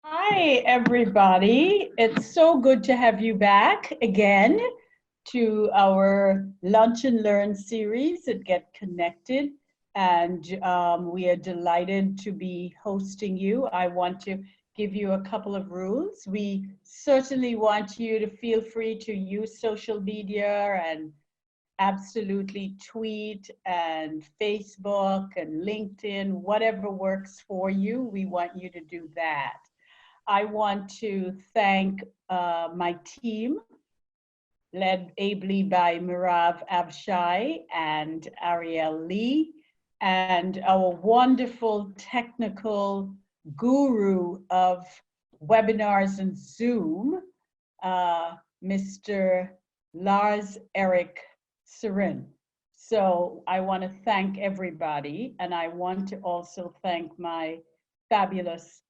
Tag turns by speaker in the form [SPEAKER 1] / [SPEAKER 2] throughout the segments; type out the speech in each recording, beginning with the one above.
[SPEAKER 1] Hi, everybody. It's so good to have you back again to our Lunch and Learn series at Get Konnected. And we are delighted to be hosting you. I want to give you a couple of rules. We certainly want you to feel free to use social media and absolutely tweet and Facebook and LinkedIn, whatever works for you. We want you to do that. I want to thank my team, led ably by Mirav Avshai and Ariel Lee, and our wonderful technical guru of webinars and Zoom, Mr. Lars Eric Serin. So I want to thank everybody, and I want to also thank my fabulous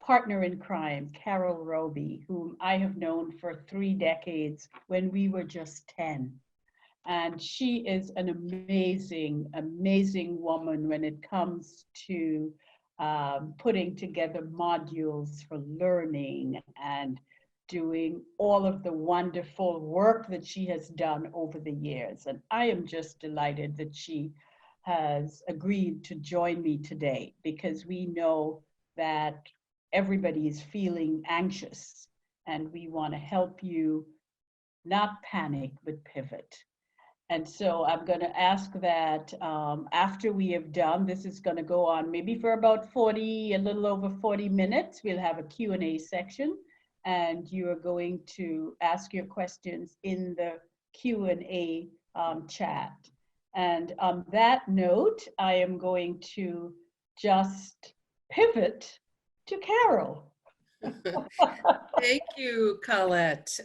[SPEAKER 1] partner in crime, Carol Roby, whom I have known for 3 decades when we were just 10. And she is an amazing, amazing woman when it comes to putting together modules for learning and doing all of the wonderful work that she has done over the years. And I am just delighted that she has agreed to join me today, because we know that everybody is feeling anxious, and we want to help you not panic, but pivot. And so I'm going to ask that after we have done, this is going to go on maybe for about 40, a little over 40 minutes. We'll have a Q&A section, and you are going to ask your questions in the Q&A chat. And on that note, I am going to just pivot to Carol.
[SPEAKER 2] Thank you, Colette.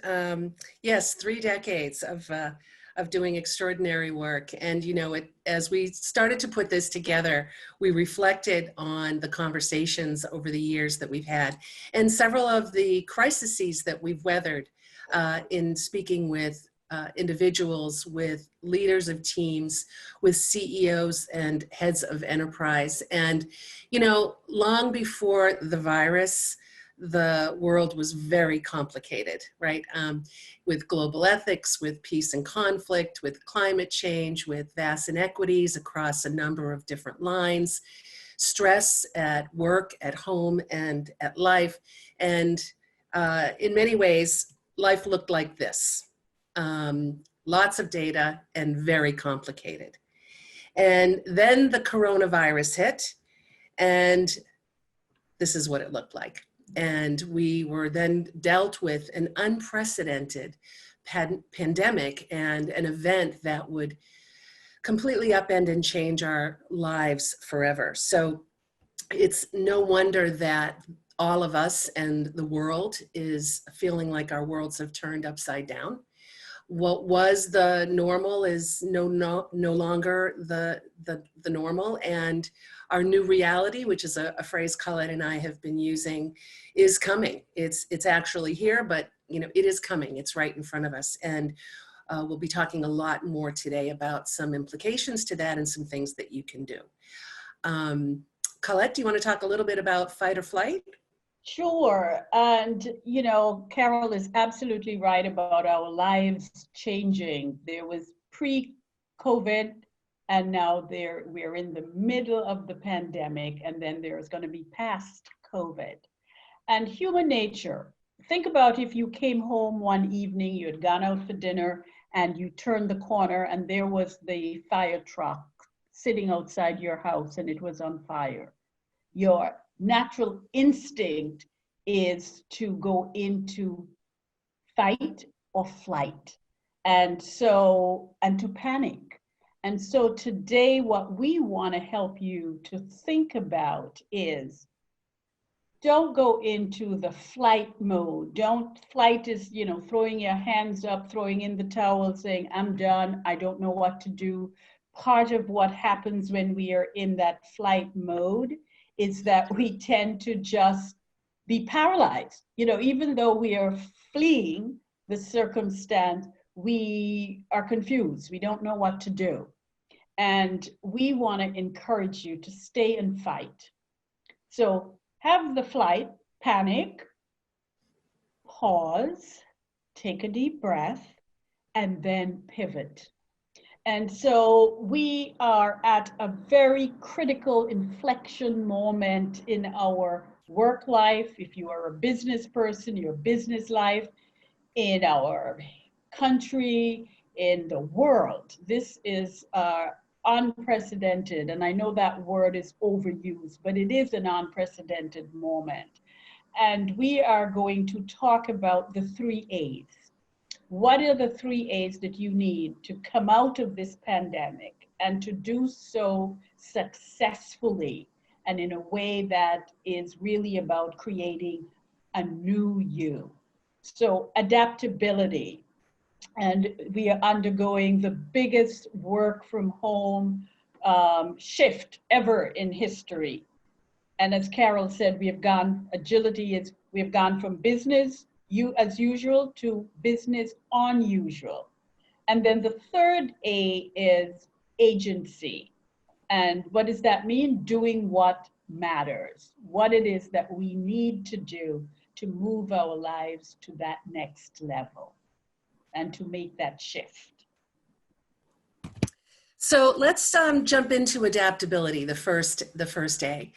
[SPEAKER 2] Yes, 3 decades of doing extraordinary work. And, you know, as we started to put this together, we reflected on the conversations over the years that we've had and several of the crises that we've weathered in speaking with individuals, with leaders of teams, with CEOs and heads of enterprise. And, you know, long before the virus, the world was very complicated, right? With global ethics, with peace and conflict, with climate change, with vast inequities across a number of different lines, stress at work, at home, and at life. And in many ways, life looked like this. Lots of data and very complicated. And then the coronavirus hit, and this is what it looked like. And we were then dealt with an unprecedented pandemic and an event that would completely upend and change our lives forever. So it's no wonder that all of us and the world is feeling like our worlds have turned upside down. What was the normal is no longer the normal, and our new reality, which is a phrase Colette and I have been using, is coming. It's actually here, but you know, it is coming. It's right in front of us, and we'll be talking a lot more today about some implications to that and some things that you can do. Colette, do you want to talk a little bit about fight or flight?
[SPEAKER 1] Sure. And, you know, Carol is absolutely right about our lives changing. There was pre-COVID, and now we're in the middle of the pandemic, and then there's going to be past COVID. And human nature, think about if you came home one evening, you had gone out for dinner, and you turned the corner, and there was the fire truck sitting outside your house, and it was on fire. Your natural instinct is to go into fight or flight, and to panic. And so today, what we want to help you to think about is, don't go into the flight mode. Flight is, you know, throwing your hands up, throwing in the towel, saying, I'm done, I don't know what to do. Part of what happens when we are in that flight mode is that we tend to just be paralyzed. You know, even though we are fleeing the circumstance, we are confused. We don't know what to do. And we want to encourage you to stay and fight. So have the flight, panic, pause, take a deep breath, and then pivot. And so we are at a very critical inflection moment in our work life. If you are a business person, your business life, in our country, in the world. This is unprecedented. And I know that word is overused, but it is an unprecedented moment. And we are going to talk about the 3 A's. What are the 3 A's that you need to come out of this pandemic and to do so successfully and in a way that is really about creating a new you? So adaptability, and we are undergoing the biggest work from home shift ever in history. And as Carol said, we have gone from business as usual to business unusual. And then the third A is agency. And what does that mean? Doing what matters, what it is that we need to do to move our lives to that next level and to make that shift.
[SPEAKER 2] So let's jump into adaptability, the first A.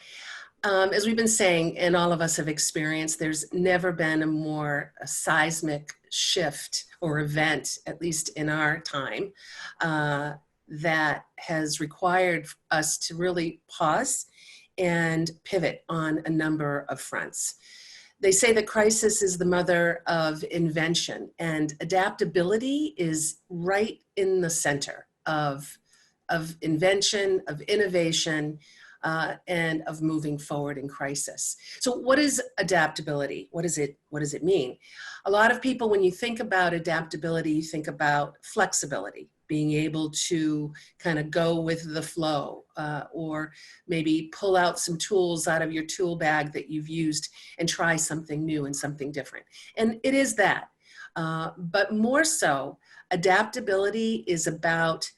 [SPEAKER 2] As we've been saying, and all of us have experienced, there's never been a more seismic shift or event, at least in our time, that has required us to really pause and pivot on a number of fronts. They say that crisis is the mother of invention, and adaptability is right in the center of invention, of innovation, and of moving forward in crisis. So what is adaptability? What does it mean? A lot of people, when you think about adaptability, you think about flexibility, being able to kind of go with the flow, or maybe pull out some tools out of your tool bag that you've used and try something new and something different. And it is that. But more so, adaptability is about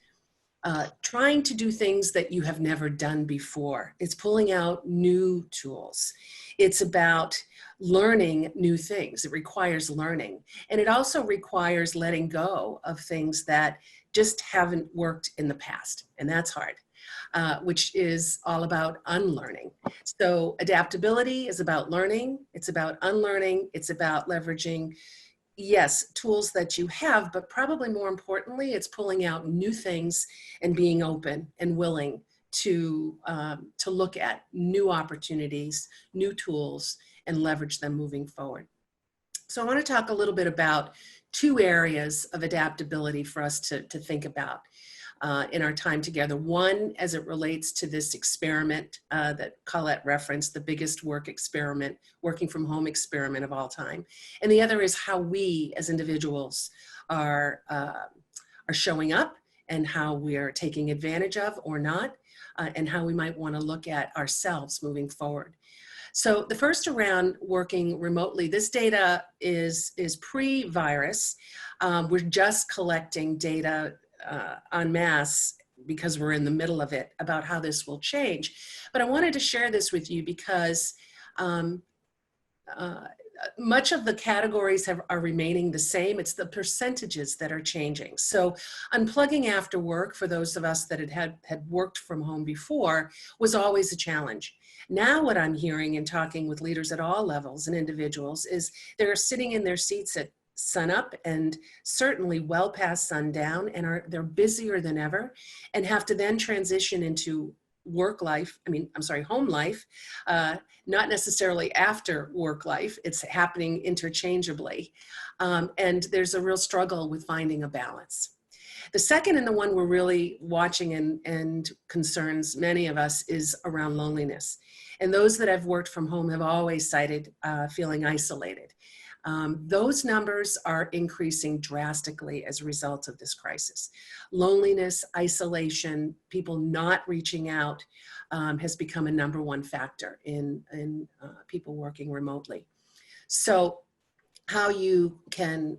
[SPEAKER 2] trying to do things that you have never done before. It's pulling out new tools. It's about learning new things. It requires learning. And it also requires letting go of things that just haven't worked in the past. And that's hard, which is all about unlearning. So adaptability is about learning. It's about unlearning. It's about leveraging, yes, tools that you have, but probably more importantly, it's pulling out new things and being open and willing to look at new opportunities, new tools, and leverage them moving forward. So I want to talk a little bit about 2 areas of adaptability for us to think about in our time together. One, as it relates to this experiment that Colette referenced, the biggest working from home experiment of all time. And the other is how we as individuals are showing up and how we are taking advantage of or not, and how we might want to look at ourselves moving forward. So the first around working remotely, this data is pre-virus. We're just collecting data en masse because we're in the middle of it about how this will change. But I wanted to share this with you because much of the categories are remaining the same. It's the percentages that are changing. So unplugging after work, for those of us that had worked from home before, was always a challenge. Now what I'm hearing and talking with leaders at all levels and individuals is they're sitting in their seats at sunup and certainly well past sundown, and they're busier than ever and have to then transition into home life, not necessarily after work life. It's happening interchangeably. And there's a real struggle with finding a balance. The second, and the one we're really watching and concerns many of us, is around loneliness. And those that have worked from home have always cited feeling isolated. Those numbers are increasing drastically as a result of this crisis. Loneliness, isolation, people not reaching out has become a #1 factor in people working remotely. So how you can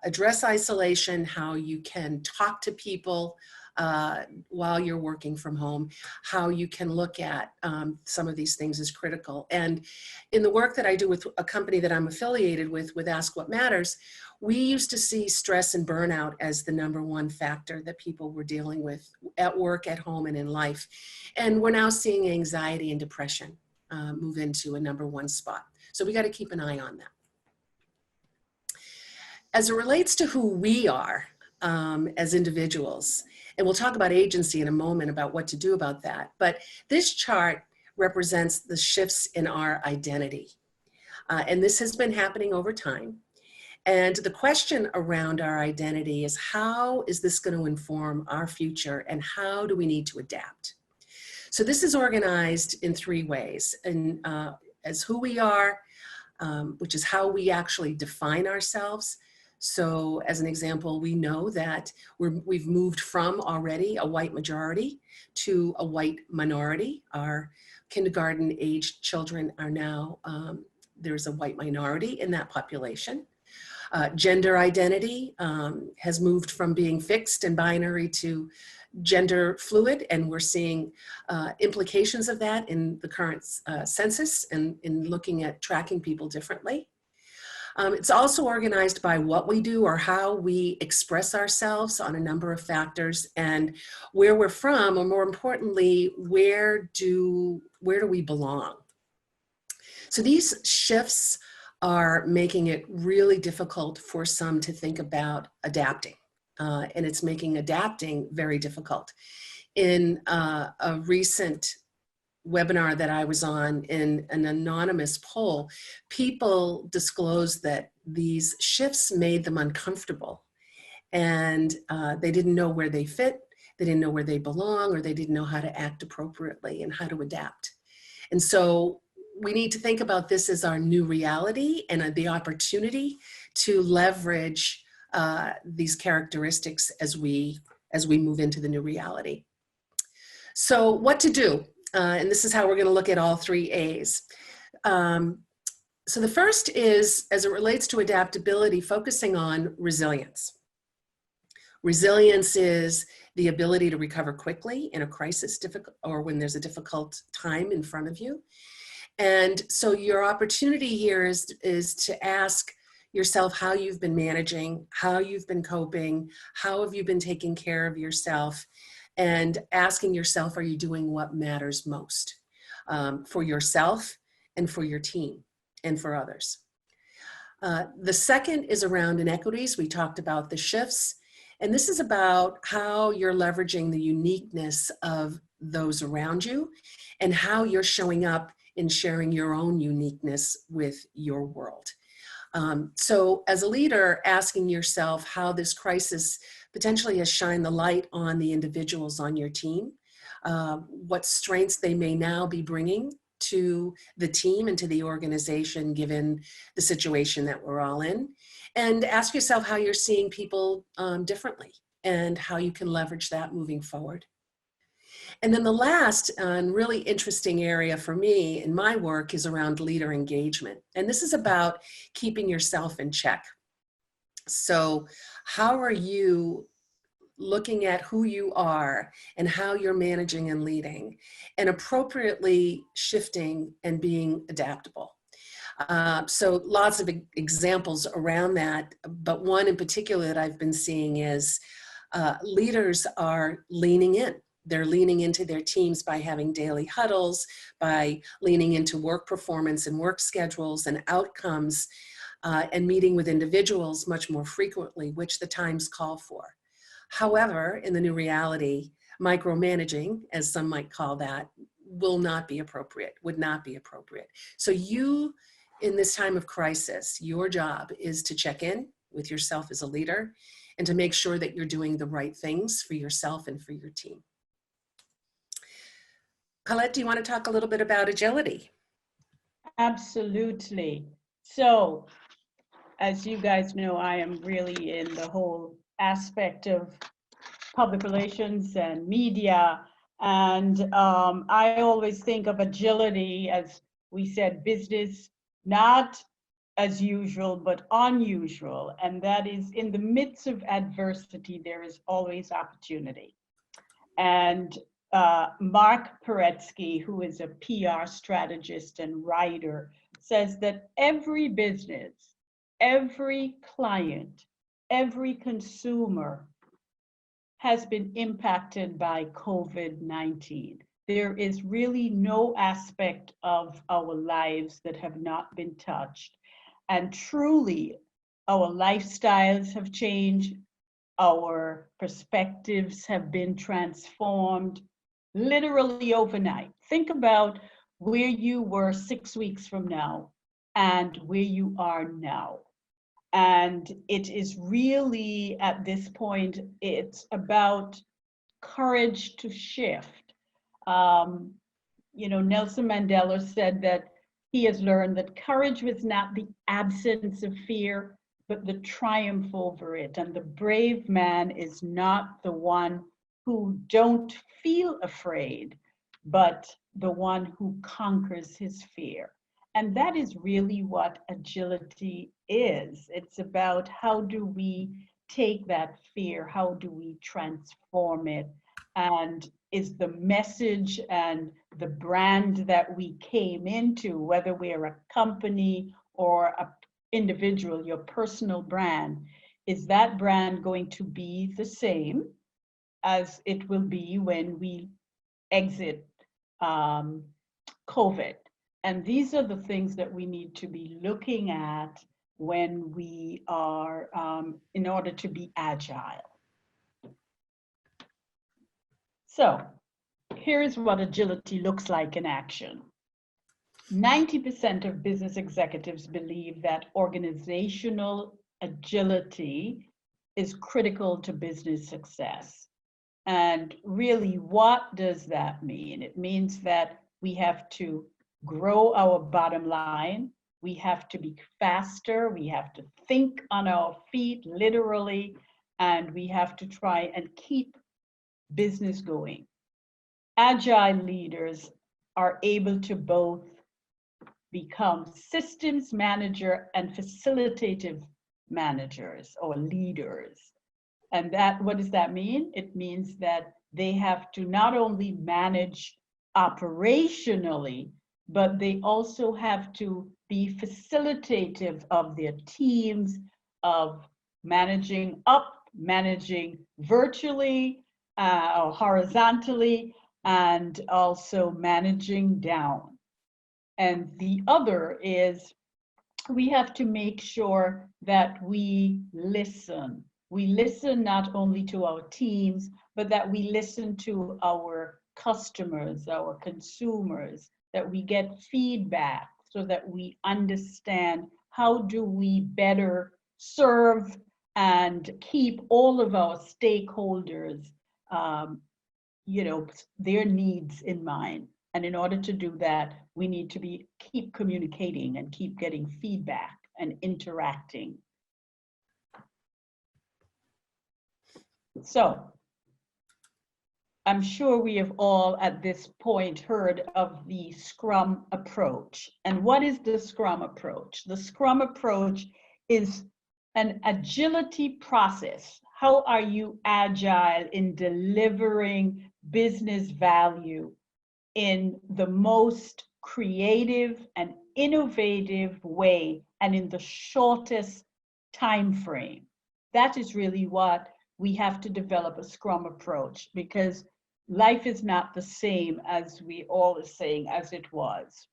[SPEAKER 2] address isolation, how you can talk to people while you're working from home, how you can look at some of these things is critical. And in the work that I do with a company that I'm affiliated with Ask What Matters, we used to see stress and burnout as the #1 factor that people were dealing with at work, at home, and in life. And we're now seeing anxiety and depression move into a #1 spot. So we got to keep an eye on that. As it relates to who we are as individuals, and we'll talk about agency in a moment about what to do about that, but this chart represents the shifts in our identity. And this has been happening over time. And the question around our identity is, how is this going to inform our future, and how do we need to adapt? So this is organized in 3 ways, and as who we are, which is how we actually define ourselves. So as an example, we know that we've moved from already a white majority to a white minority. Our kindergarten aged children are now, there's a white minority in that population. Gender identity has moved from being fixed and binary to gender fluid, and we're seeing implications of that in the current census and in looking at tracking people differently. It's also organized by what we do or how we express ourselves on a number of factors, and where we're from, or more importantly, where do we belong? So these shifts are making it really difficult for some to think about adapting. And it's making adapting very difficult. In a recent webinar that I was on, in an anonymous poll, people disclosed that these shifts made them uncomfortable, and they didn't know where they fit, they didn't know where they belong, or they didn't know how to act appropriately and how to adapt. And so we need to think about this as our new reality and the opportunity to leverage these characteristics as we move into the new reality. So what to do? And this is how we're going to look at all 3 A's. So the first is, as it relates to adaptability, focusing on resilience. Resilience is the ability to recover quickly in a crisis, or when there's a difficult time in front of you. And so your opportunity here is to ask yourself how you've been managing, how you've been coping, how have you been taking care of yourself, and asking yourself, are you doing what matters most for yourself and for your team and for others? The second is around inequities. We talked about the shifts, and this is about how you're leveraging the uniqueness of those around you and how you're showing up in sharing your own uniqueness with your world. So as a leader, asking yourself how this crisis potentially has shined the light on the individuals on your team, what strengths they may now be bringing to the team and to the organization given the situation that we're all in, and ask yourself how you're seeing people differently and how you can leverage that moving forward. And then the last and really interesting area for me in my work is around leader engagement. And this is about keeping yourself in check. So how are you looking at who you are and how you're managing and leading, and appropriately shifting and being adaptable? So lots of examples around that, but one in particular that I've been seeing is leaders are leaning in. They're leaning into their teams by having daily huddles, by leaning into work performance and work schedules and outcomes, and meeting with individuals much more frequently, which the times call for. However, in the new reality, micromanaging, as some might call that, will not be appropriate, would not be appropriate. So you, in this time of crisis, your job is to check in with yourself as a leader and to make sure that you're doing the right things for yourself and for your team. Colette, do you want to talk a little bit about agility?
[SPEAKER 1] Absolutely. So, as you guys know, I am really in the whole aspect of public relations and media. And I always think of agility as, we said, business, not as usual, but unusual. And that is, in the midst of adversity, there is always opportunity. And Mark Peretsky, who is a PR strategist and writer, says that every business, every client, every consumer has been impacted by COVID-19. There is really no aspect of our lives that have not been touched. And truly, our lifestyles have changed, our perspectives have been transformed literally overnight. Think about where you were 6 weeks from now and where you are now. And it is really, at this point, it's about courage to shift. Nelson Mandela said that he has learned that courage was not the absence of fear, but the triumph over it. And the brave man is not the one who don't feel afraid, but the one who conquers his fear. And that is really what agility is. It's about how do we take that fear, how do we transform it, and is the message and the brand that we came into, whether we're a company or an individual, your personal brand, is that brand going to be the same as it will be when we exit COVID? And these are the things that we need to be looking at when we are, in order to be agile. So here's what agility looks like in action. 90% of business executives believe that organizational agility is critical to business success. And really, what does that mean? It means that we have to grow our bottom line. We have to be faster. We have to think on our feet, literally, and we have to try and keep business going. Agile leaders are able to both become systems manager and facilitative managers or leaders. And that, what does that mean? It means that they have to not only manage operationally, but they also have to be facilitative of their teams, of managing up, managing virtually or horizontally, and also managing down. And the other is we have to make sure that we listen. We listen not only to our teams, but that we listen to our customers, our consumers, that we get feedback so that we understand how do we better serve and keep all of our stakeholders, their needs in mind. And in order to do that, we need to keep communicating and keep getting feedback and interacting. So I'm sure we have all at this point heard of the Scrum approach. And what is the Scrum approach? The Scrum approach is an agility process. How are you agile in delivering business value in the most creative and innovative way and in the shortest time frame? That is really what we have to develop, a Scrum approach, because life is not the same, as we all are saying, as it was.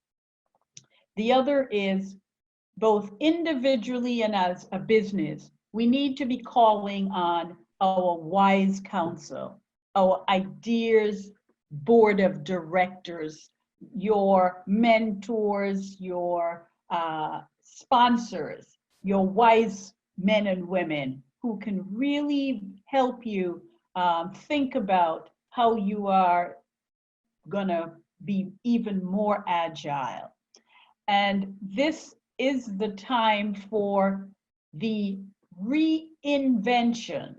[SPEAKER 1] The other is both individually and as a business, we need to be calling on our wise counsel, our ideas board of directors, your mentors, your sponsors, your wise men and women who can really help you think about how you are gonna be even more agile. And this is the time for the reinvention,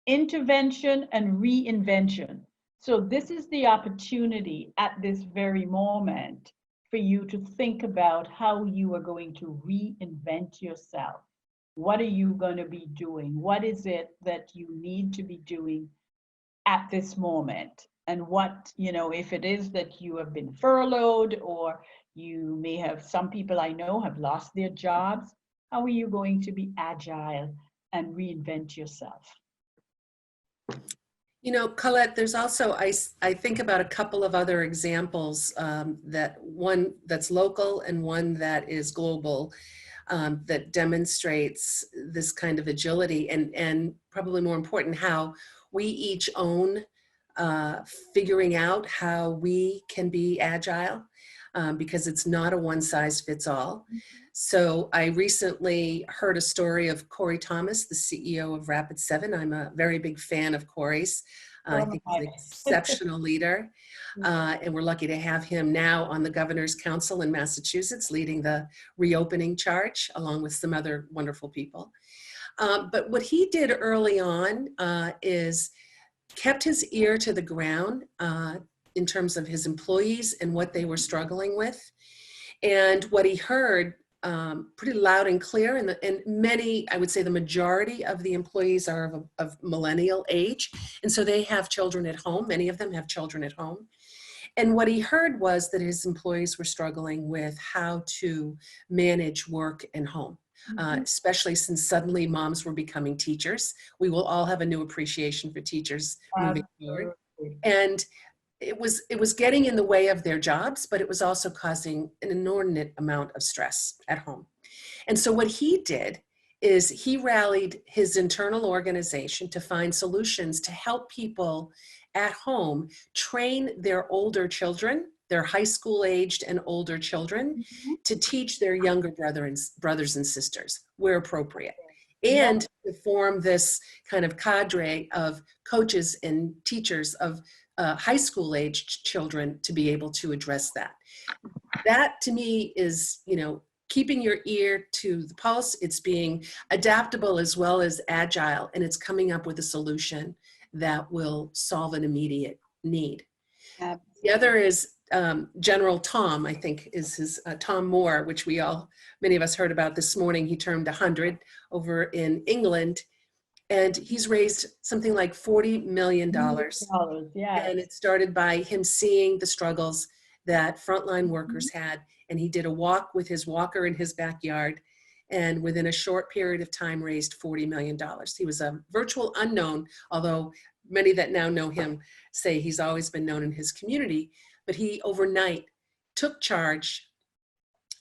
[SPEAKER 1] intervention and reinvention. So this is the opportunity at this very moment for you to think about how you are going to reinvent yourself. What are you going to be doing? What is it that you need to be doing at this moment, and what, if it is that you have been furloughed, or you may have, some people I know have lost their jobs, how are you going to be agile and reinvent yourself?
[SPEAKER 2] Colette, there's also, I think about a couple of other examples, that one that's local and one that is global, that demonstrates this kind of agility, and probably more important, how we each own figuring out how we can be agile, because it's not a one size fits all. So I recently heard a story of Corey Thomas, the CEO of Rapid7. I'm a very big fan of Corey's. I think he's an exceptional leader. And we're lucky to have him now on the Governor's Council in Massachusetts, leading the reopening charge, along with some other wonderful people. But what he did early on is kept his ear to the ground in terms of his employees and what they were struggling with. And what he heard pretty loud and clear, and many, I would say the majority of the employees are of millennial age, and so they have children at home. Many of them have children at home. And what he heard was that his employees were struggling with how to manage work and home, especially since suddenly moms were becoming teachers. We will all have a new appreciation for teachers moving forward. And it was getting in the way of their jobs, but it was also causing an inordinate amount of stress at home. And so what he did is he rallied his internal organization to find solutions to help people at home train their older children, their high school aged and older children, to teach their younger brothers and sisters where appropriate. And to form this kind of cadre of coaches and teachers of high school aged children to be able to address that. That to me is, keeping your ear to the pulse. It's being adaptable as well as agile, and it's coming up with a solution that will solve an immediate need. Absolutely. The other is General Tom, I think is his, Tom Moore, which many of us heard about this morning. He turned 100 over in England, and he's raised something like $40 million.
[SPEAKER 1] Yes.
[SPEAKER 2] And it started by him seeing the struggles that frontline workers had, and he did a walk with his walker in his backyard, and within a short period of time raised $40 million. He was a virtual unknown, although many that now know him say he's always been known in his community, but he overnight took charge.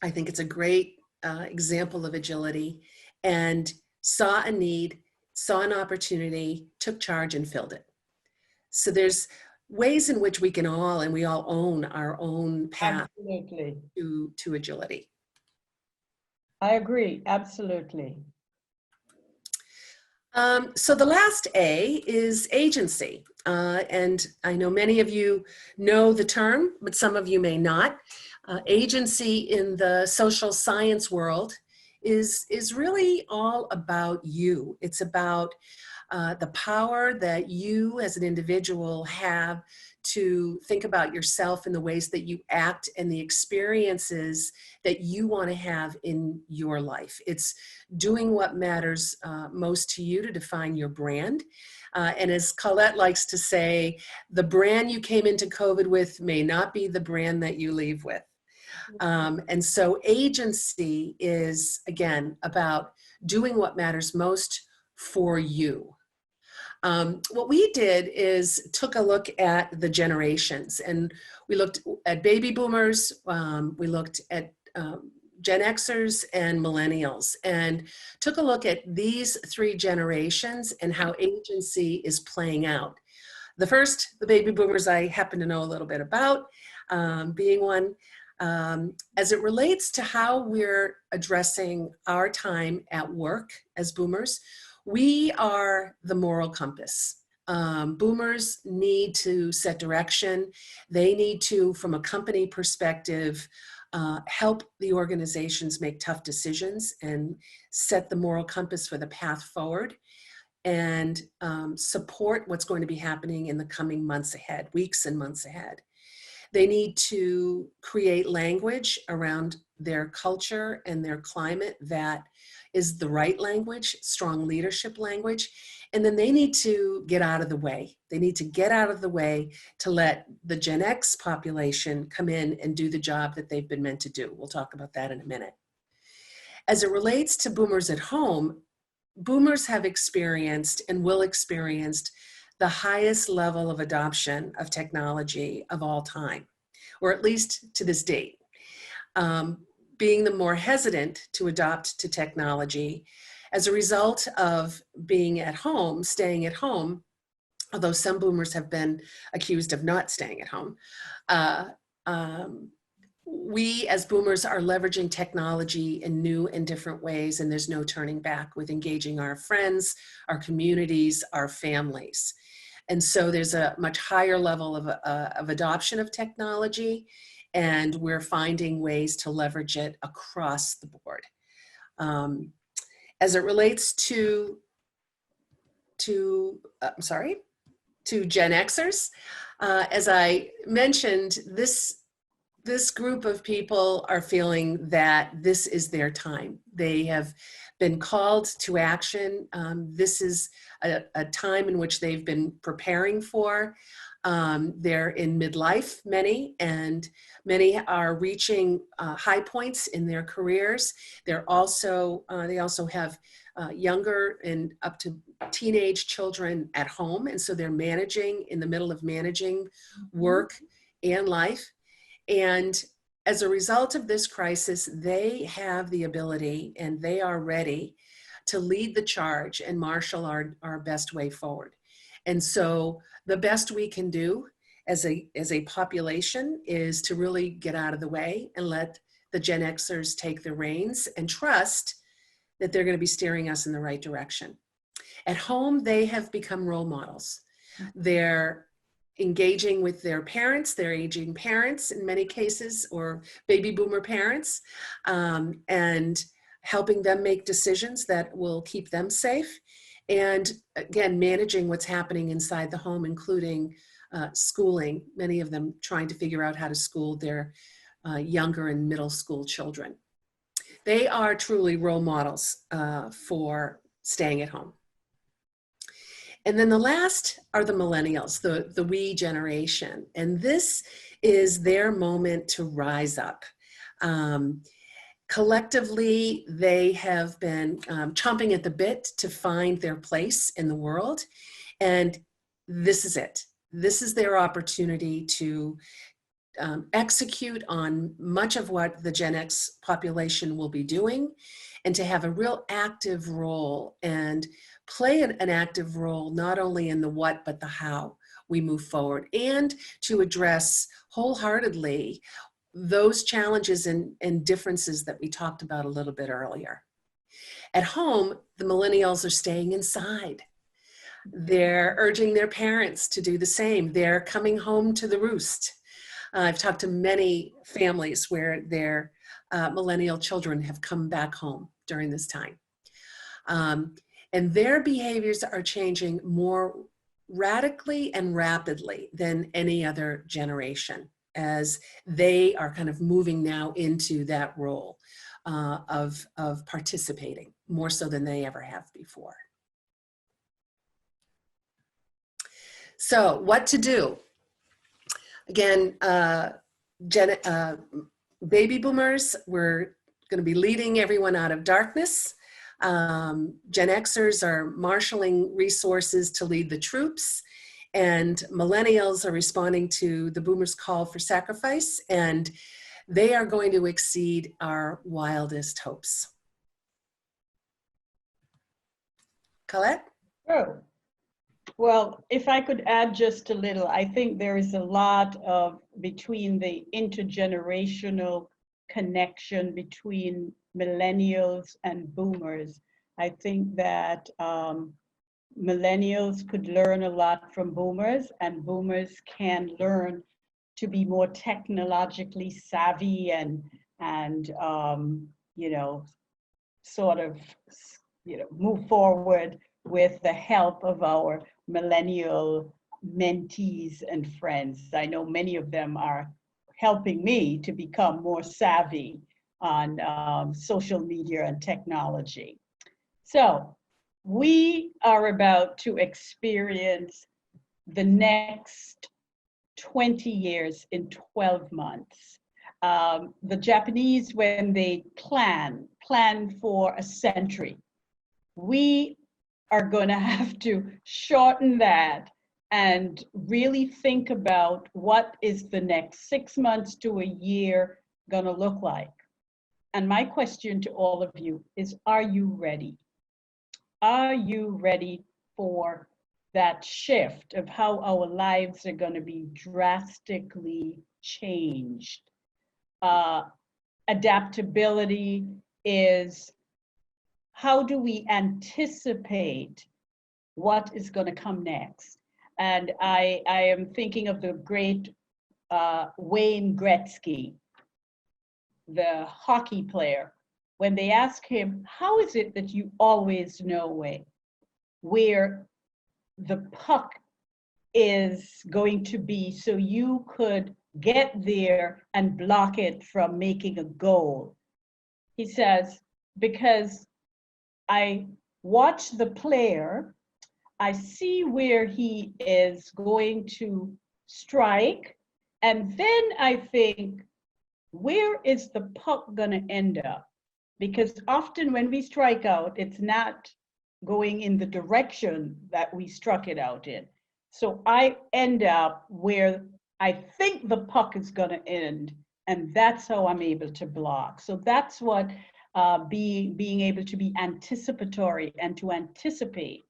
[SPEAKER 2] I think it's a great example of agility, and saw a need, saw an opportunity, took charge and filled it. So there's ways in which we all own our own path.
[SPEAKER 1] Absolutely.
[SPEAKER 2] To agility.
[SPEAKER 1] I agree, absolutely.
[SPEAKER 2] So the last A is agency. And I know many of you know the term, but some of you may not. Agency in the social science world is really all about you. It's about the power that you as an individual have to think about yourself in the ways that you act and the experiences that you want to have in your life. It's doing what matters most to you to define your brand. And as Colette likes to say, the brand you came into COVID with may not be the brand that you leave with. And so agency is, again, about doing what matters most for you. What we did is took a look at the generations, and we looked at baby boomers, we looked at Gen Xers and millennials, and took a look at these three generations and how agency is playing out. The first, the baby boomers, I happen to know a little bit about, being one. As it relates to how we're addressing our time at work as boomers, we are the moral compass. Boomers need to set direction. They need to, from a company perspective, help the organizations make tough decisions and set the moral compass for the path forward, and support what's going to be happening in the coming months ahead, weeks and months ahead. They need to create language around their culture and their climate that is the right language, strong leadership language. And then they need to get out of the way. They need to get out of the way to let the Gen X population come in and do the job that they've been meant to do. We'll talk about that in a minute. As it relates to boomers at home, boomers have experienced and will experience the highest level of adoption of technology of all time, or at least to this date. Being the more hesitant to adopt to technology as a result of being at home, staying at home, although some boomers have been accused of not staying at home. We as boomers are leveraging technology in new and different ways, and there's no turning back with engaging our friends, our communities, our families. And so there's a much higher level of adoption of technology, and we're finding ways to leverage it across the board. As it relates to Gen Xers, as I mentioned, this group of people are feeling that this is their time. They have been called to action. This is a time in which they've been preparing for. They're in midlife, many, and many are reaching high points in their careers. They also have younger and up to teenage children at home, and so they're managing, in the middle of managing work and life. And as a result of this crisis, they have the ability and they are ready to lead the charge and marshal our best way forward. And so the best we can do as a population is to really get out of the way and let the Gen Xers take the reins and trust that they're going to be steering us in the right direction. At home, they have become role models. They're engaging with their parents, their aging parents in many cases, or baby boomer parents, and helping them make decisions that will keep them safe. And again, managing what's happening inside the home, including schooling, many of them trying to figure out how to school their younger and middle school children. They are truly role models for staying at home. And then the last are the millennials, the we generation. And this is their moment to rise up. Collectively, they have been chomping at the bit to find their place in the world. And this is it. This is their opportunity to execute on much of what the Gen X population will be doing, and to have a real active role and play an active role, not only in the what, but the how we move forward, and to address wholeheartedly those challenges and differences that we talked about a little bit earlier. At home, the millennials are staying inside. They're urging their parents to do the same. They're coming home to the roost. I've talked to many families where their millennial children have come back home during this time. And their behaviors are changing more radically and rapidly than any other generation, as they are kind of moving now into that role of participating more so than they ever have before. So what to do? Again, baby boomers, we're going to be leading everyone out of darkness. Gen Xers are marshaling resources to lead the troops, and millennials are responding to the boomers' call for sacrifice, and they are going to exceed our wildest hopes. Colette?
[SPEAKER 1] Oh. Well, if I could add just a little, I think there is a lot of between the intergenerational connection between millennials and boomers. I think that millennials could learn a lot from boomers, and boomers can learn to be more technologically savvy and you know, sort of, you know, move forward with the help of our millennial mentees and friends. I know many of them are helping me to become more savvy social media and technology. So we are about to experience the next 20 years in 12 months. The Japanese, when they plan for a century. We are going to have to shorten that and really think about what is the next 6 months to a year going to look like. And my question to all of you is, are you ready? Are you ready for that shift of how our lives are going to be drastically changed? Adaptability is, how do we anticipate what is going to come next? And I am thinking of the great Wayne Gretzky, the hockey player. When they ask him, how is it that you always know where the puck is going to be so you could get there and block it from making a goal? He says, because I watch the player, I see where he is going to strike, and then I think, where is the puck going to end up? Because often when we strike out, it's not going in the direction that we struck it out in. So I end up where I think the puck is going to end, and that's how I'm able to block. So that's what being able to be anticipatory and to anticipate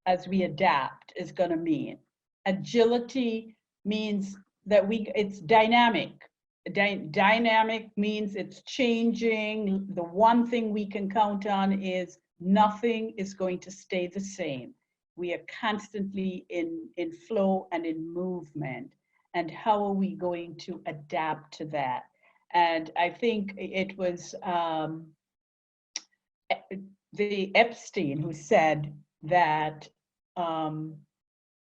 [SPEAKER 1] as we adapt is going to mean. Agility means that it's dynamic. Dynamic means it's changing. The one thing we can count on is nothing is going to stay the same. We are constantly in flow and in movement. And how are we going to adapt to that? And I think it was the Epstein who said that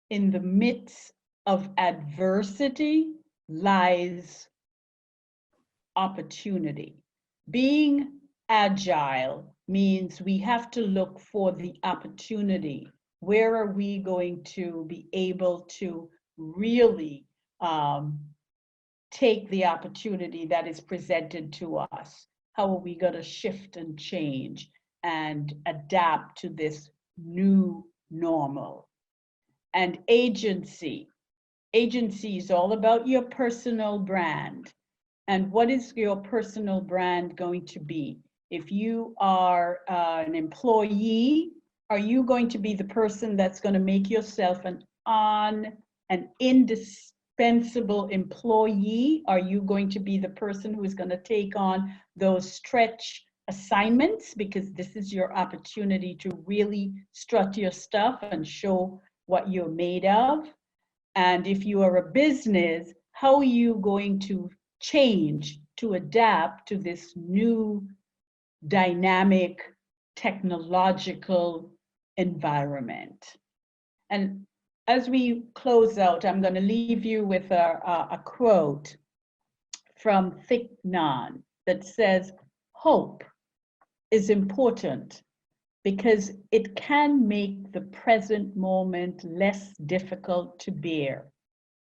[SPEAKER 1] in the midst of adversity lies opportunity. Being agile means we have to look for the opportunity. Where are we going to be able to really take the opportunity that is presented to us? How are we going to shift and change and adapt to this new normal? And agency. Agency is all about your personal brand. And what is your personal brand going to be? If you are an employee, are you going to be the person that's going to make yourself an indispensable employee? Are you going to be the person who is going to take on those stretch assignments, because this is your opportunity to really strut your stuff and show what you're made of? And if you are a business, how are you going to change to adapt to this new dynamic technological environment? And as we close out, I'm going to leave you with a quote from Thich Nhat that says, hope is important because it can make the present moment less difficult to bear.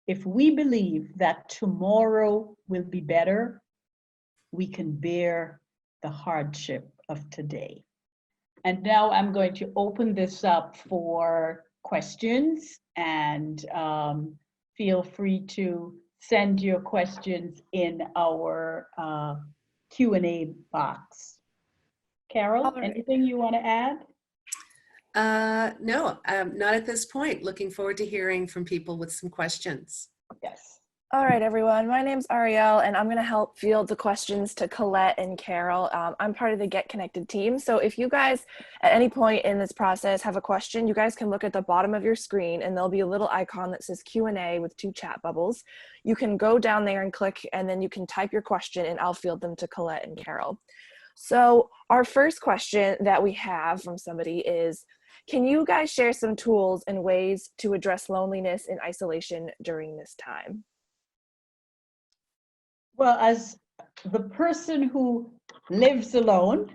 [SPEAKER 1] If we believe that tomorrow will be better, we can bear the hardship of today. And now I'm going to open this up for questions, and feel free to send your questions in our Q&A box. Carol,
[SPEAKER 3] All right.
[SPEAKER 1] anything you want to add?
[SPEAKER 2] No, not at this point. Looking forward to hearing from people with some questions.
[SPEAKER 1] Yes.
[SPEAKER 3] All right, everyone. My name's Ariel, and I'm going to help field the questions to Colette and Carol. I'm part of the Get Konnected team. So if you guys at any point in this process have a question, you guys can look at the bottom of your screen, and there'll be a little icon that says Q&A with 2 chat bubbles. You can go down there and click, and then you can type your question, and I'll field them to Colette and Carol. So our first question that we have from somebody is, can you guys share some tools and ways to address loneliness and isolation during this time?
[SPEAKER 1] Well, as the person who lives alone,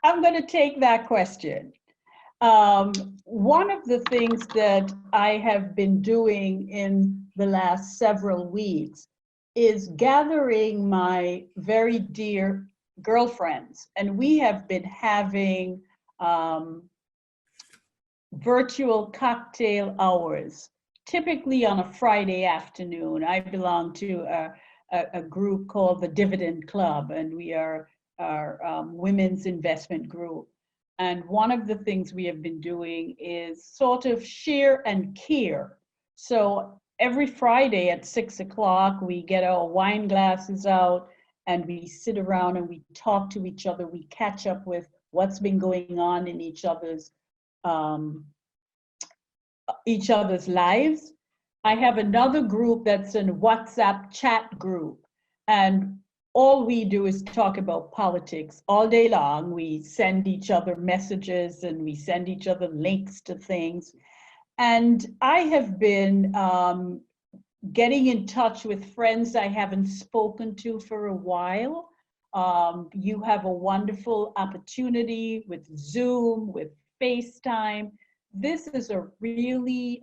[SPEAKER 1] I'm going to take that question. One of the things that I have been doing in the last several weeks is gathering my very dear girlfriends, and we have been having virtual cocktail hours, typically on a Friday afternoon. I belong to a group called the Dividend Club, and we are women's investment group. And one of the things we have been doing is sort of share and care. So every Friday at 6 o'clock, we get our wine glasses out and we sit around and we talk to each other. We catch up with what's been going on in each other's lives. I have another group that's a WhatsApp chat group, and all we do is talk about politics all day long. We send each other messages and we send each other links to things. And I have been getting in touch with friends I haven't spoken to for a while. You have a wonderful opportunity with Zoom, with FaceTime. This is a really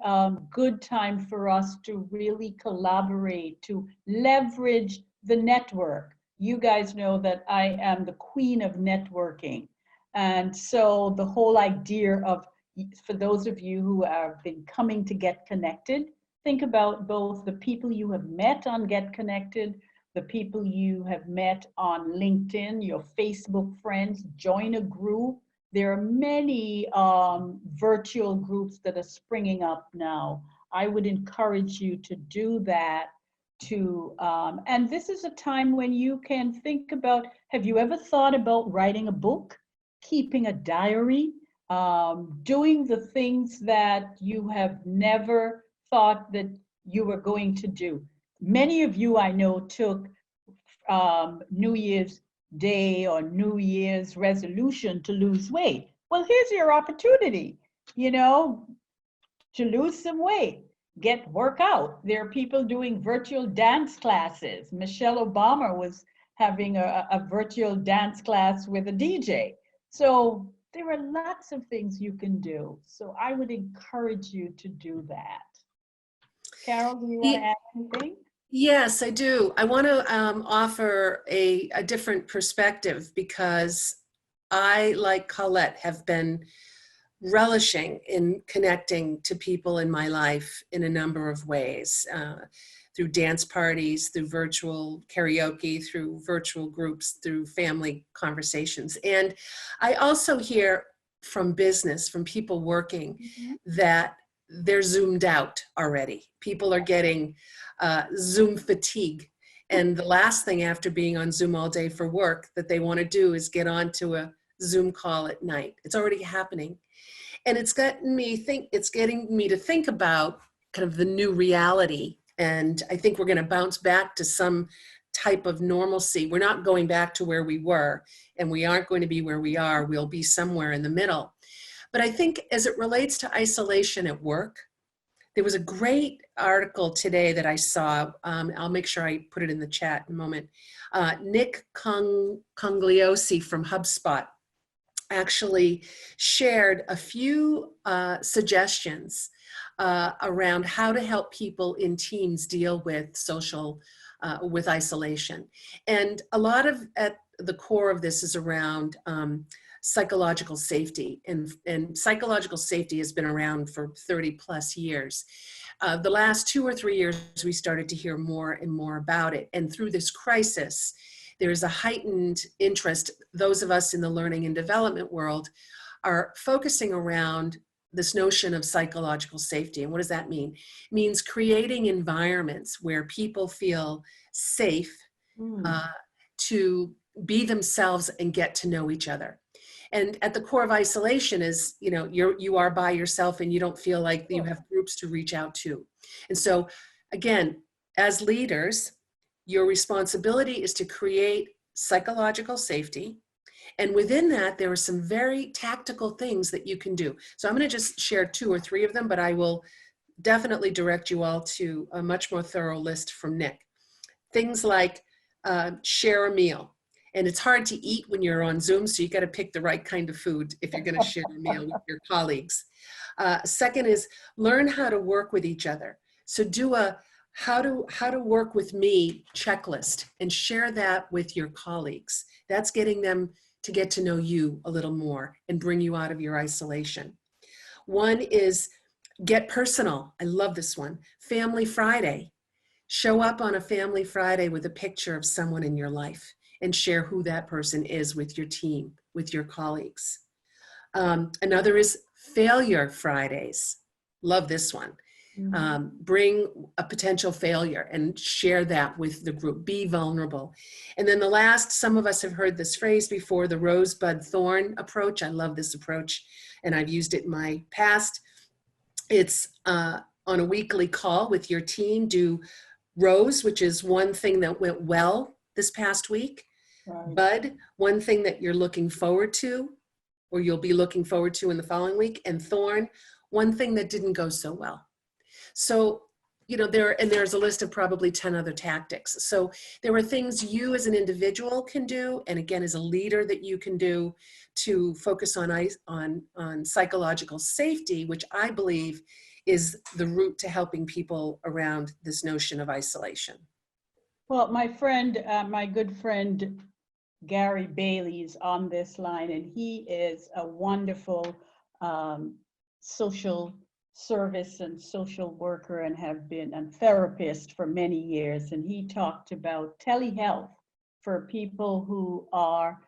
[SPEAKER 1] good time for us to really collaborate, to leverage the network. You guys know that I am the queen of networking. And so the whole idea of, for those of you who have been coming to Get Konnected, think about both the people you have met on Get Konnected, the people you have met on LinkedIn, your Facebook friends, join a group. There are many virtual groups that are springing up now. I would encourage you to do that and this is a time when you can think about, have you ever thought about writing a book, keeping a diary, doing the things that you have never thought that you were going to do? Many of you I know took New Year's Day or New Year's resolution to lose weight. Well, here's your opportunity, to lose some weight, work out. There are people doing virtual dance classes. Michelle Obama was having a virtual dance class with a DJ. So there are lots of things you can do. So I would encourage you to do that. Carol, do you want to add anything?
[SPEAKER 2] Yes, I do. I want to offer a different perspective, because I, like Colette, have been relishing in connecting to people in my life in a number of ways, through dance parties, through virtual karaoke, through virtual groups, through family conversations. And I also hear from business, from people working, that they're zoomed out already. People are getting Zoom fatigue. And the last thing after being on Zoom all day for work that they want to do is get onto a Zoom call at night. It's already happening. And it's getting me to think about kind of the new reality. And I think we're going to bounce back to some type of normalcy. We're not going back to where we were, and we aren't going to be where we are. We'll be somewhere in the middle. But I think as it relates to isolation at work, there was a great article today that I saw. I'll make sure I put it in the chat in a moment. Nick Congliosi from HubSpot actually shared a few suggestions around how to help people in teams deal with with isolation. And a lot of, at the core of this is around psychological safety. And psychological safety has been around for 30 plus years. The last 2 or 3 years, we started to hear more and more about it. And through this crisis, there's a heightened interest. Those of us in the learning and development world are focusing around this notion of psychological safety. And what does that mean? It means creating environments where people feel safe to be themselves and get to know each other. And at the core of isolation is, you are by yourself and you don't feel like you have groups to reach out to. And so again, as leaders, your responsibility is to create psychological safety. And within that, there are some very tactical things that you can do. So I'm going to just share 2 or 3 of them, but I will definitely direct you all to a much more thorough list from Nick. Things like share a meal. And it's hard to eat when you're on Zoom, so you got to pick the right kind of food if you're going to share a meal with your colleagues. Second is learn how to work with each other. So do a how to work with me checklist and share that with your colleagues. That's getting them to get to know you a little more and bring you out of your isolation. One is get personal. I love this one. Family Friday. Show up on a Family Friday with a picture of someone in your life and share who that person is with your team, with your colleagues. Another is Failure Fridays. Love this one. Bring a potential failure and share that with the group. Be vulnerable. And then the last, some of us have heard this phrase before, the rosebud thorn approach. I love this approach, and I've used it in my past. It's on a weekly call with your team. Do rose, which is one thing that went well this past week. Right. Bud, one thing that you're looking forward to, or you'll be looking forward to in the following week. And thorn, one thing that didn't go so well. So, you know, there's a list of probably 10 other tactics. So there are things you as an individual can do, and again, as a leader, that you can do to focus on psychological safety, which I believe is the route to helping people around this notion of isolation.
[SPEAKER 1] Well, my friend, my good friend, Gary Bailey is on this line, and he is a wonderful social service and social worker and have been a therapist for many years. And he talked about telehealth for people who are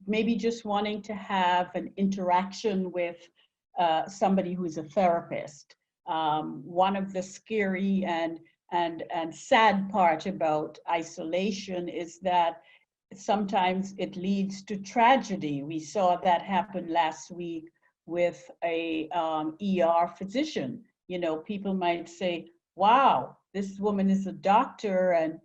[SPEAKER 1] maybe just wanting to have an interaction with somebody who's a therapist. One of the scary and sad part about isolation is that sometimes it leads to tragedy. We saw that happen last week with a ER physician. You know, people might say, wow, this woman is a doctor, and,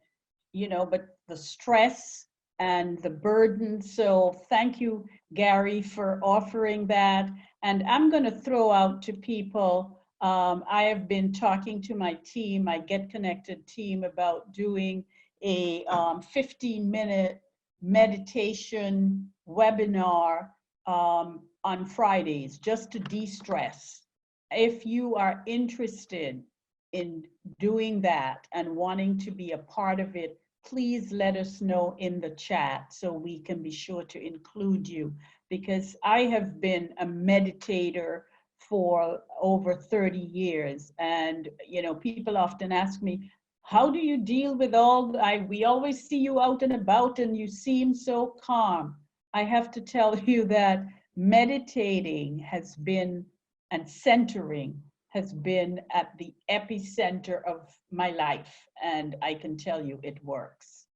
[SPEAKER 1] you know, but the stress and the burden. So thank you, Gary, for offering that. And I'm going to throw out to people, I have been talking to my team, my Get Konnected team, about doing a 15-minute meditation webinar on Fridays, just to de-stress. If you are interested in doing that and wanting to be a part of it, please let us know in the chat so we can be sure to include you, because I have been a meditator for over 30 years. And, you know, people often ask me, how do you deal with we always see you out and about and you seem so calm. I have to tell you that meditating has been, and centering has been at the epicenter of my life. And I can tell you it works.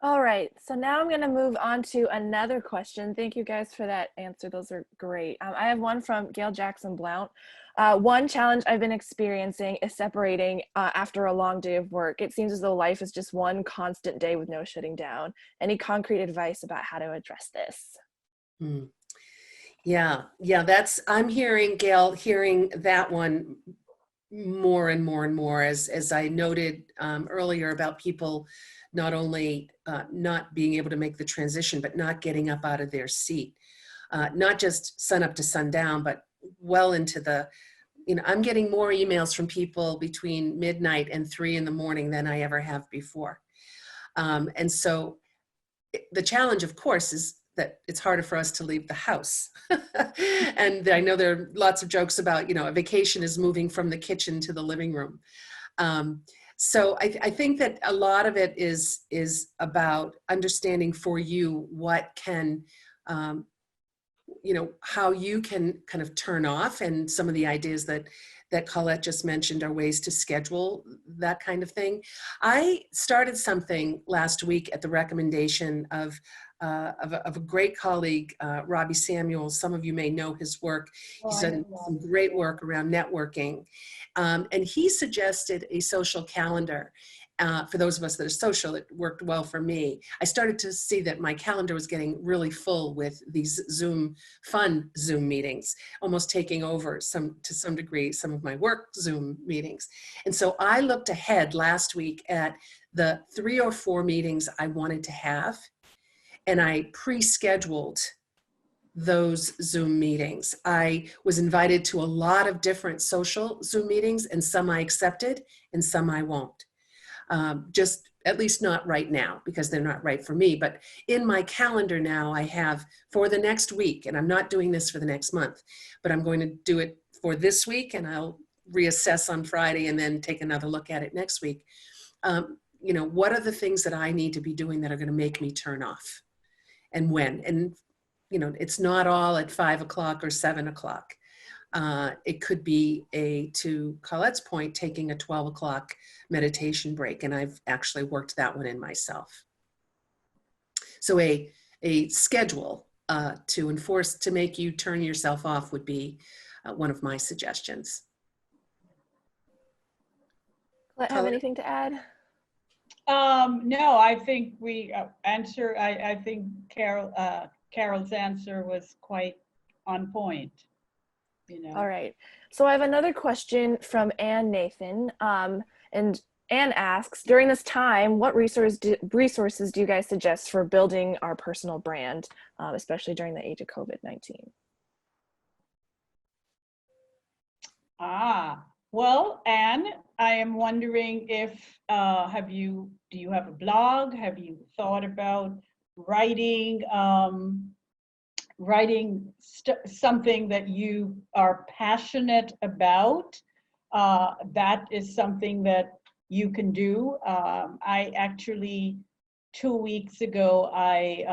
[SPEAKER 3] All right, so now I'm going to move on to another question. Thank you guys for that answer. Those are great. I have one from Gail Jackson Blount. One challenge I've been experiencing is separating after a long day of work. It seems as though life is just one constant day with no shutting down. Any concrete advice about how to address this?
[SPEAKER 2] Yeah, I'm hearing, Gail, that one more and more and more, as I noted earlier about people not only not being able to make the transition, but not getting up out of their seat, not just sun up to sundown, but well into the, you know, I'm getting more emails from people between midnight and 3 in the morning than I ever have before. And so the challenge, of course, is that it's harder for us to leave the house. And I know there are lots of jokes about, you know, a vacation is moving from the kitchen to the living room. So I think that a lot of it is about understanding for you what can, you know, how you can kind of turn off, and some of the ideas that Colette just mentioned are ways to schedule that kind of thing. I started something last week at the recommendation of a great colleague, Robbie Samuels. Some of you may know his work. He's done some great work around networking. And he suggested a social calendar. For those of us that are social, it worked well for me. I started to see that my calendar was getting really full with these fun Zoom meetings, almost taking over to some degree, some of my work Zoom meetings. And so I looked ahead last week at the 3 or 4 meetings I wanted to have, and I pre-scheduled those Zoom meetings. I was invited to a lot of different social Zoom meetings, and some I accepted and some I won't. Just at least not right now, because they're not right for me. But in my calendar now, I have for the next week, and I'm not doing this for the next month, but I'm going to do it for this week, and I'll reassess on Friday and then take another look at it next week. You know, what are the things that I need to be doing that are going to make me turn off, and when? And you know, it's not all at 5 o'clock or 7 o'clock. It could be to Colette's point, taking a 12 o'clock meditation break. And I've actually worked that one in myself. So a schedule to enforce, to make you turn yourself off would be one of my suggestions.
[SPEAKER 3] Colette, have anything to add?
[SPEAKER 1] No, I think we answer. I think Carol's answer was quite on point. You know.
[SPEAKER 3] All right. So I have another question from Ann Nathan. And Ann asks, during this time, what resources do you guys suggest for building our personal brand, especially during the age of COVID-19?
[SPEAKER 1] Well, Anne, I am wondering if do you have a blog? Have you thought about writing something that you are passionate about? That is something that you can do. I actually 2 weeks ago I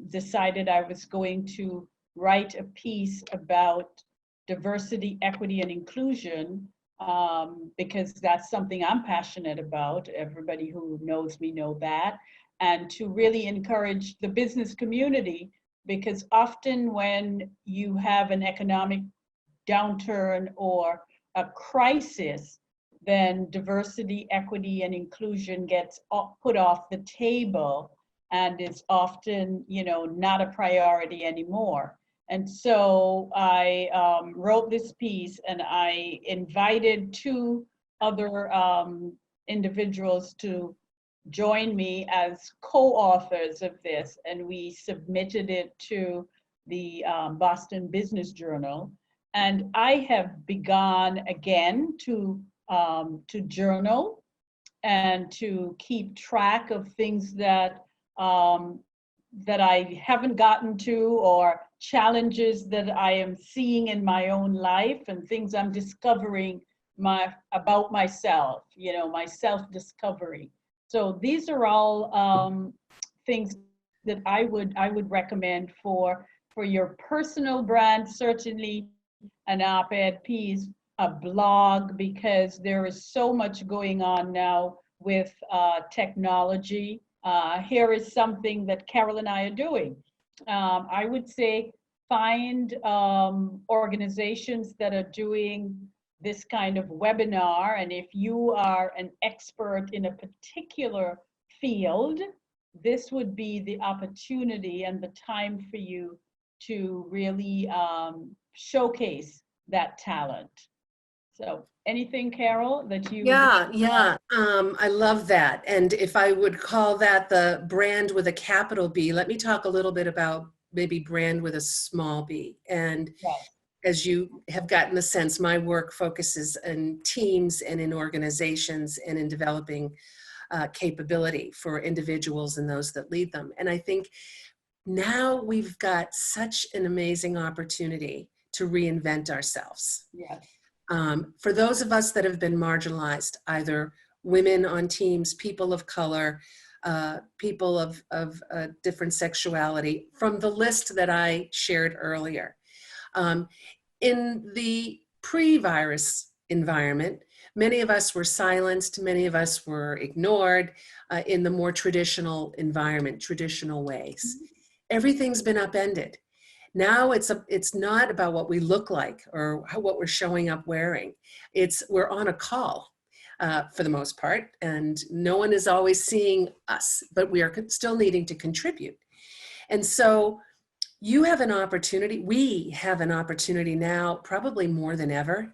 [SPEAKER 1] decided I was going to write a piece about diversity, equity, and inclusion, because that's something I'm passionate about. Everybody who knows me know that. And to really encourage the business community, because often when you have an economic downturn or a crisis, then diversity, equity, and inclusion gets put off the table and is often, you know, not a priority anymore. And so I wrote this piece, and I invited 2 other individuals to join me as co-authors of this, and we submitted it to the Boston Business Journal. And I have begun again to journal and to keep track of things that that I haven't gotten to, or challenges that I am seeing in my own life, and things I'm discovering about myself, you know, my self-discovery. So these are all things that I would recommend for your personal brand. Certainly an op-ed piece, a blog, because there is so much going on now with technology. Here is something that Carol and I are doing. I would say find organizations that are doing this kind of webinar, and if you are an expert in a particular field, this would be the opportunity and the time for you to really showcase that talent. So anything, Carol, that you...
[SPEAKER 2] Yeah. I love that. And if I would call that the brand with a capital B, let me talk a little bit about maybe brand with a small b. And
[SPEAKER 1] Yes.
[SPEAKER 2] As you have gotten the sense, my work focuses in teams and in organizations and in developing capability for individuals and those that lead them. And I think now we've got such an amazing opportunity to reinvent ourselves.
[SPEAKER 1] Yes.
[SPEAKER 2] For those of us that have been marginalized, either women on teams, people of color, people of different sexuality, from the list that I shared earlier. In the pre-virus environment, many of us were silenced, many of us were ignored in the more traditional environment, traditional ways. Everything's been upended. Now it's not about what we look like or what we're showing up wearing. We're on a call. for the most part, and no one is always seeing us, but we are still needing to contribute. And so you have an opportunity, we have an opportunity now, probably more than ever,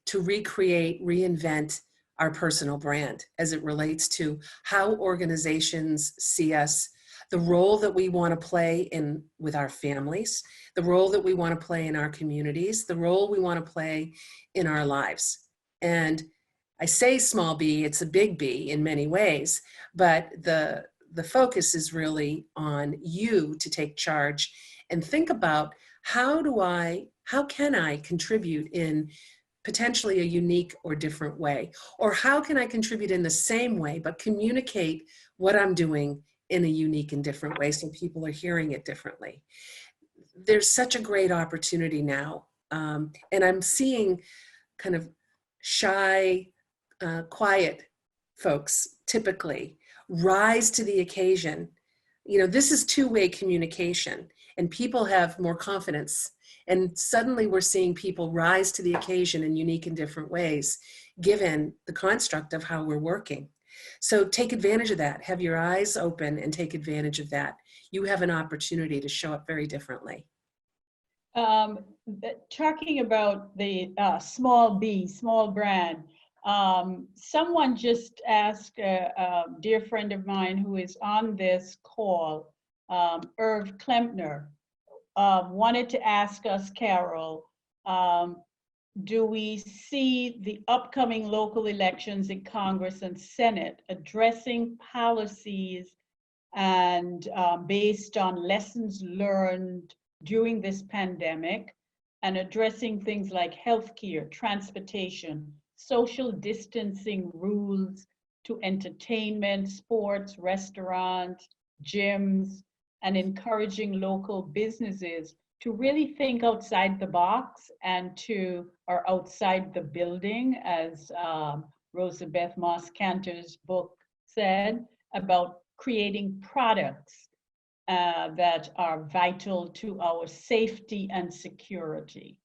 [SPEAKER 2] to recreate, reinvent our personal brand as it relates to how organizations see us, the role that we want to play in with our families, the role that we want to play in our communities, the role we want to play in our lives. And I say small b, it's a big B in many ways, but the focus is really on you to take charge and think about how can I contribute in potentially a unique or different way? Or how can I contribute in the same way, but communicate what I'm doing in a unique and different way so people are hearing it differently? There's such a great opportunity now. And I'm seeing kind of shy, quiet folks typically rise to the occasion. You know, this is two-way communication, and people have more confidence. And suddenly we're seeing people rise to the occasion in unique and different ways, given the construct of how we're working. So take advantage of that. Have your eyes open and take advantage of that. You have an opportunity to show up very differently.
[SPEAKER 1] Talking about the small b, small brand, someone just asked a dear friend of mine who is on this call, Irv Klempner, wanted to ask us, Carol, do we see the upcoming local elections in Congress and Senate addressing policies and based on lessons learned during this pandemic and addressing things like healthcare, transportation, social distancing rules to entertainment, sports, restaurants, gyms, and encouraging local businesses to really think outside the box and or outside the building, as Rosabeth Moss Cantor's book said, about creating products that are vital to our safety and security?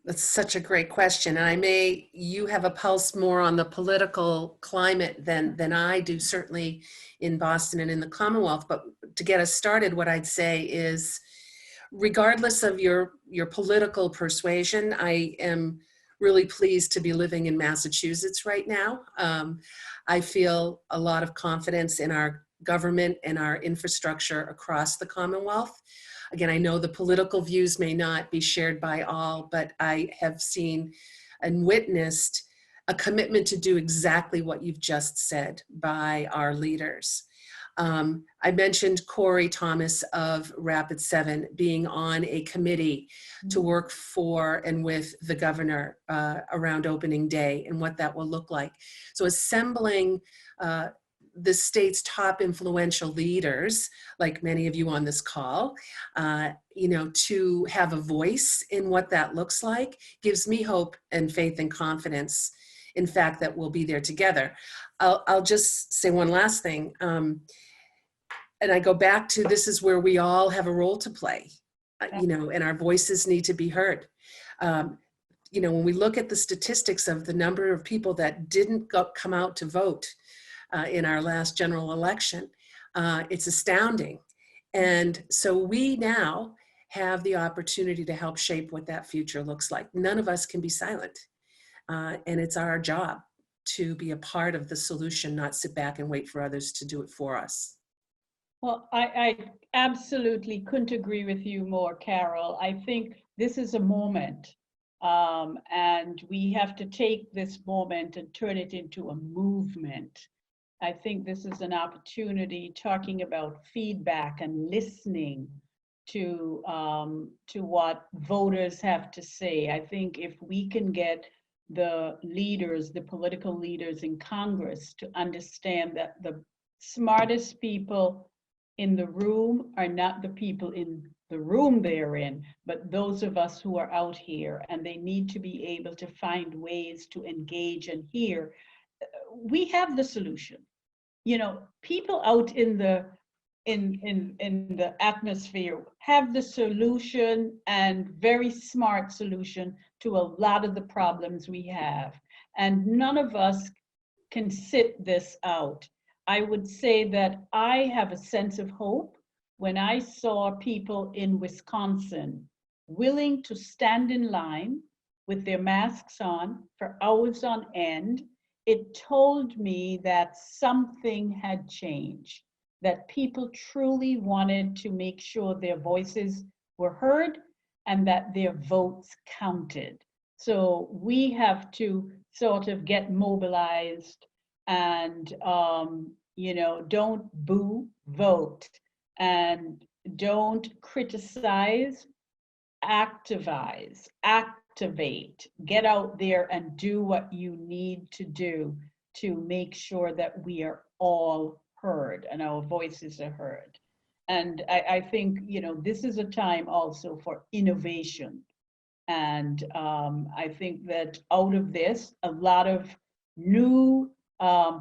[SPEAKER 2] That's such a great question. And you have a pulse more on the political climate than I do, certainly in Boston and in the Commonwealth. But to get us started, what I'd say is, regardless of your political persuasion, I am really pleased to be living in Massachusetts right now. I feel a lot of confidence in our government and our infrastructure across the Commonwealth. Again, I know the political views may not be shared by all, but I have seen and witnessed a commitment to do exactly what you've just said by our leaders. I mentioned Corey Thomas of Rapid 7 being on a committee to work for and with the governor around opening day and what that will look like. So assembling the state's top influential leaders, like many of you on this call, to have a voice in what that looks like gives me hope and faith and confidence, in fact, that we'll be there together. I'll just say one last thing. And I go back to, this is where we all have a role to play, and our voices need to be heard. When we look at the statistics of the number of people that didn't come out to vote in our last general election, it's astounding. And so we now have the opportunity to help shape what that future looks like. None of us can be silent. And it's our job to be a part of the solution, not sit back and wait for others to do it for us.
[SPEAKER 1] Well, I absolutely couldn't agree with you more, Carol. I think this is a moment, and we have to take this moment and turn it into a movement. I think this is an opportunity, talking about feedback and listening to what voters have to say. I think if we can get the leaders, the political leaders in Congress, to understand that the smartest people in the room are not the people in the room they're in, but those of us who are out here, and they need to be able to find ways to engage and hear. We have the solution. People out in the atmosphere have the solution, and very smart solution to a lot of the problems we have. and none of us can sit this out. I would say that I have a sense of hope when I saw people in Wisconsin willing to stand in line with their masks on for hours on end. It told me that something had changed, that people truly wanted to make sure their voices were heard and that their votes counted. So we have to sort of get mobilized and, don't boo, vote, and don't criticize, activate, get out there and do what you need to do to make sure that we are all heard and our voices are heard. And I think, this is a time also for innovation. And I think that out of this, a lot of new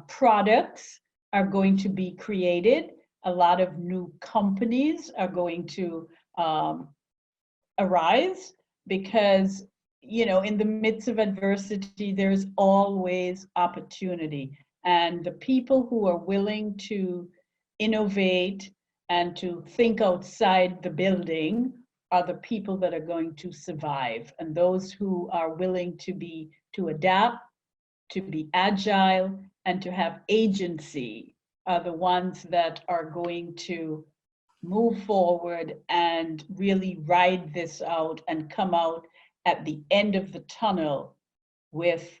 [SPEAKER 1] products are going to be created. A lot of new companies are going to arise because, in the midst of adversity, there's always opportunity. And the people who are willing to innovate and to think outside the building are the people that are going to survive. And those who are willing to adapt, to be agile, and to have agency are the ones that are going to move forward and really ride this out and come out at the end of the tunnel with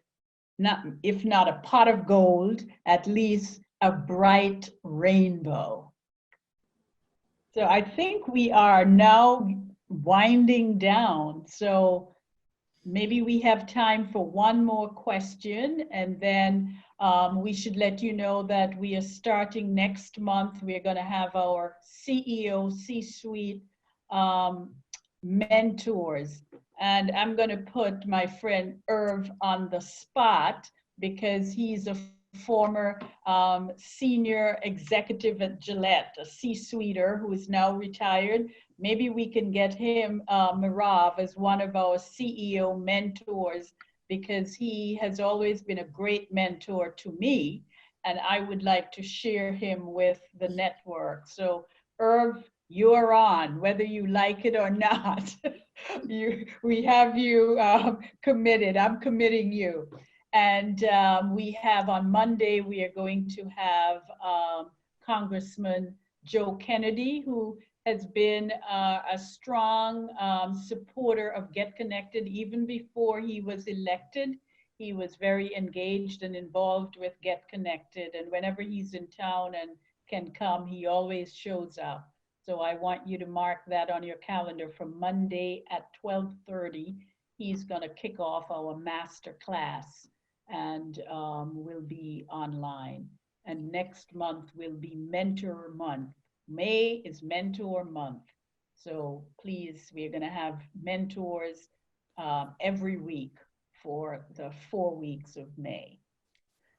[SPEAKER 1] if not a pot of gold, at least a bright rainbow. So I think we are now winding down. So maybe we have time for one more question, and then we should let you know that we are starting next month. We are going to have our CEO C-suite mentors. And I'm going to put my friend Irv on the spot because he's a former senior executive at Gillette, a C-suiter who is now retired. Maybe we can get him, Mirav, as one of our CEO mentors, because he has always been a great mentor to me, and I would like to share him with the network. So Irv, you're on, whether you like it or not. We have you committed. I'm committing you. And we have on Monday, we are going to have Congressman Joe Kennedy, who has been a strong supporter of Get Konnected even before he was elected. He was very engaged and involved with Get Konnected. And whenever he's in town and can come, he always shows up. So I want you to mark that on your calendar for Monday at 12:30. He's going to kick off our master class and will be online. And next month will be Mentor Month. May is Mentor Month. So please, we're going to have mentors every week for the 4 weeks of May.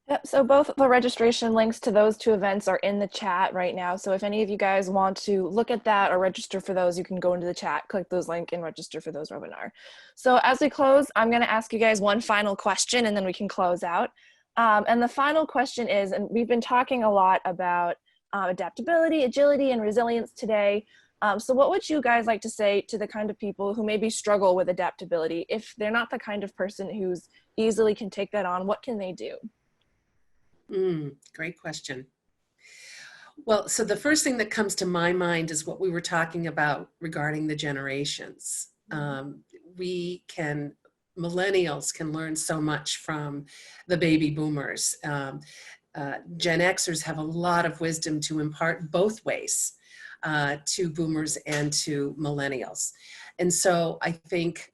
[SPEAKER 3] Yep, so both the registration links to those two events are in the chat right now. So if any of you guys want to look at that or register for those, you can go into the chat, click those links and register for those webinar. So as we close, I'm going to ask you guys one final question and then we can close out. And the final question is, and we've been talking a lot about adaptability, agility, and resilience today. So what would you guys like to say to the kind of people who maybe struggle with adaptability? If they're not the kind of person who's easily can take that on, what can they do?
[SPEAKER 2] Great question. Well, so the first thing that comes to my mind is what we were talking about regarding the generations. Millennials can learn so much from the baby boomers. Gen Xers have a lot of wisdom to impart both ways to boomers and to millennials. And so I think,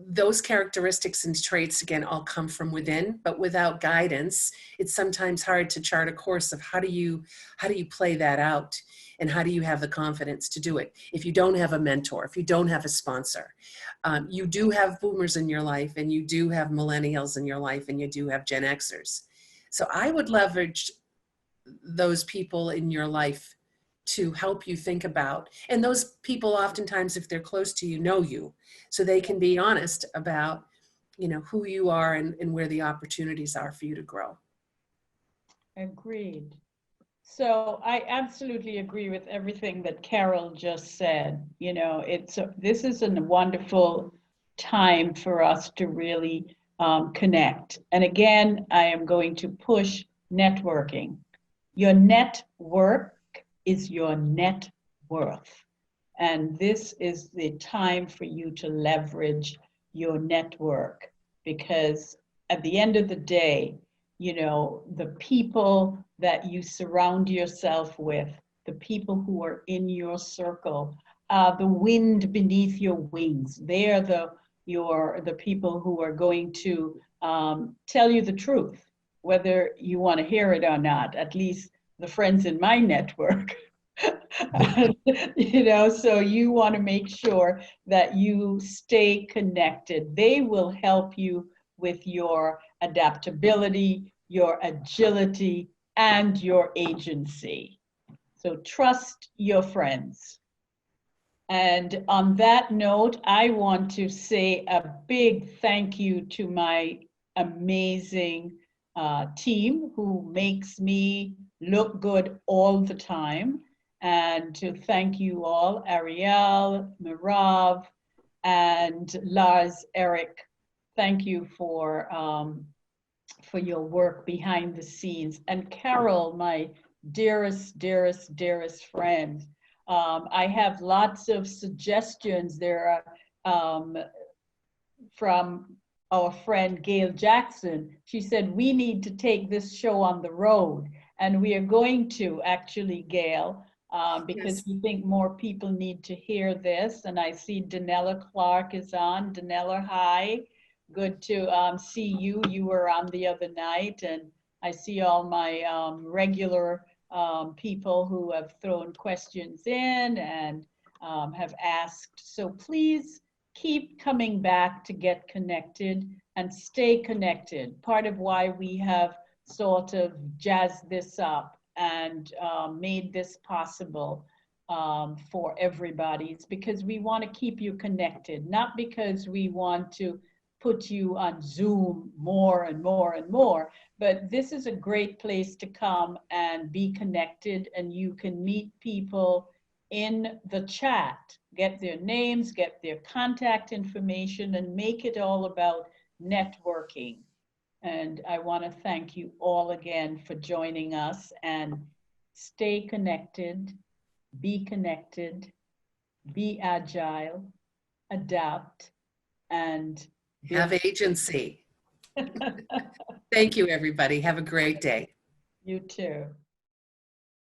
[SPEAKER 2] those characteristics and traits, again, all come from within, but without guidance, it's sometimes hard to chart a course of how do you play that out and how do you have the confidence to do it. If you don't have a mentor, if you don't have a sponsor, you do have boomers in your life and you do have millennials in your life and you do have Gen Xers. So I would leverage those people in your life to help you think about, and those people oftentimes, if they're close to you, know you, so they can be honest about, who you are and where the opportunities are for you to grow.
[SPEAKER 1] Agreed. So I absolutely agree with everything that Carol just said. This is a wonderful time for us to really connect. And again, I am going to push networking. Your network is your net worth. And this is the time for you to leverage your network, because at the end of the day, the people that you surround yourself with, the people who are in your circle, the wind beneath your wings, they're the people who are going to tell you the truth, whether you want to hear it or not, at least the friends in my network. So you want to make sure that you stay connected. They will help you with your adaptability, your agility, and your agency. So trust your friends. And on that note, I want to say a big thank you to my amazing team who makes me look good all the time. And to thank you all, Ariel, Mirav, and Lars, Eric. Thank you for your work behind the scenes. And Carol, my dearest, dearest, dearest friend. I have lots of suggestions there from our friend Gail Jackson. She said, we need to take this show on the road. And we are going to, actually, Gail, because
[SPEAKER 2] Yes.
[SPEAKER 1] we think more people need to hear this. And I see Danella Clark is on. Danella, hi. Good to see you. You were on the other night. And I see all my regular people who have thrown questions in and have asked. So please keep coming back to Get Konnected and stay connected. Part of why we have sort of jazzed this up and made this possible for everybody. It's because we want to keep you connected, not because we want to put you on Zoom more and more and more, but this is a great place to come and be connected, and you can meet people in the chat, get their names, get their contact information, and make it all about networking. And I want to thank you all again for joining us, and stay connected, be agile, adapt, and
[SPEAKER 2] Have agency. Thank you, everybody. Have a great day.
[SPEAKER 1] You too.